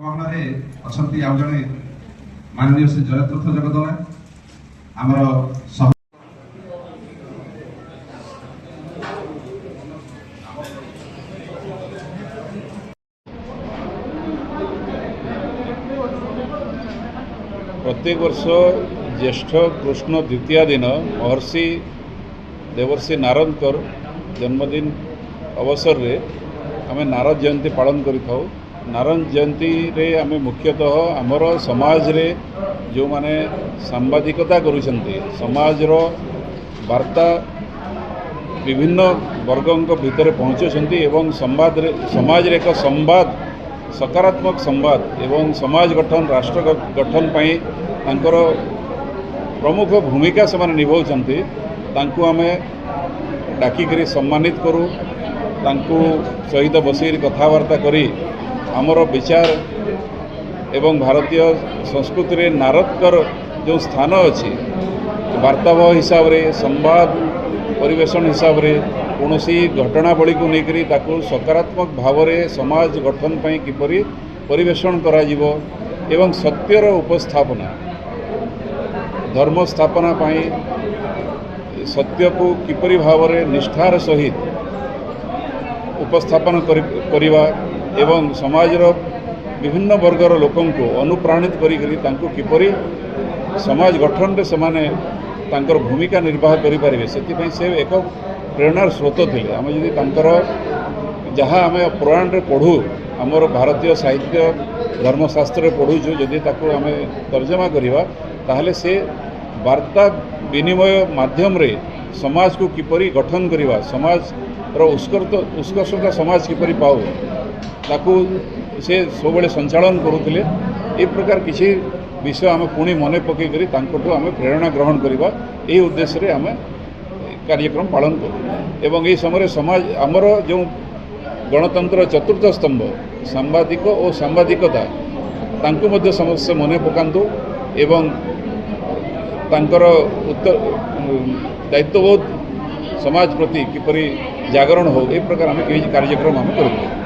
ଗହଣରେ ଅଛନ୍ତି ଆଉ ଜଣେ ମାननीय श्री जयतीर्थ जगदला आमर प्रत्येक वर्ष ज्येष्ठ कृष्ण द्वितीया दिन महर्षि देवर्षि नारदकर जन्मदिन अवसर रे आमे नारद जयंती पालन करि थाउ। नारद जयंती रे आमे मुख्यतः आमर समाज रे जो माने सांबादिकता करुछन्ति समाज रो वार्ता विभिन्न वर्गों भितर पहुँचुछन्ति एवं समाज रे एक संवाद सकारात्मक संवाद एवं समाज गठन राष्ट्र गठन पाई तांकर प्रमुख भूमिका से निभाउछन्ति। तांकु आमे डाकिकरी सम्मानित करू, तांकु सहित बसिक कथबार्ता करी आमर विचार एवं भारतीय संस्कृति रे नारदकर जो स्थान अच्छी वार्तावह हिसाब रे संवाद परिवेशन हिसाब रे कौनसी घटनावली को लेकर ताकू सकारात्मक भाव में समाज गठन पाई किपरि परिवेशन करा जिवो एवं सत्यर उपस्थापना धर्म स्थापना पाई सत्य को किपरि भाव में निष्ठार सहित उपस्थापन करिवा एवं समाज रो विभिन्न वर्गर लोकों को अनुप्राणित करी तांको किपरि समाज गठन रे समाने तांकर भूमिका निर्वाह करि परिबे सेति से एक प्रेरणार स्रोत थे। आम जदि जहाँ आम पुराण रे पढ़ू आमर भारतीय साहित्य धर्मशास्त्र पढ़ुचु जदि ताकू आम तर्जमा करिवा ताहले से वार्ता विनिमय माध्यम रे समाज को किपरि गठन करिवा समाज रो उत्कर्षता समाज किपरि पाऊ ताकू से सबले संचालन करुथिले। ए प्रकार किसी विषय आम पुणी मने पकई करी तांकोटू आम प्रेरणा ग्रहण करिवा ए उद्देश्य रे आम कार्यक्रम पालन करूँ एवं ये समय समाज आमर जो गणतंत्र चतुर्थ स्तंभ सांबादिक और सांबादिकता तांको मध्य समस्या मने पकांतु एवं तांकर उत्तर दायित्वबोध समाज प्रति किपरि जागरण हो ए प्रकार आम कार्यक्रम आम करूँ।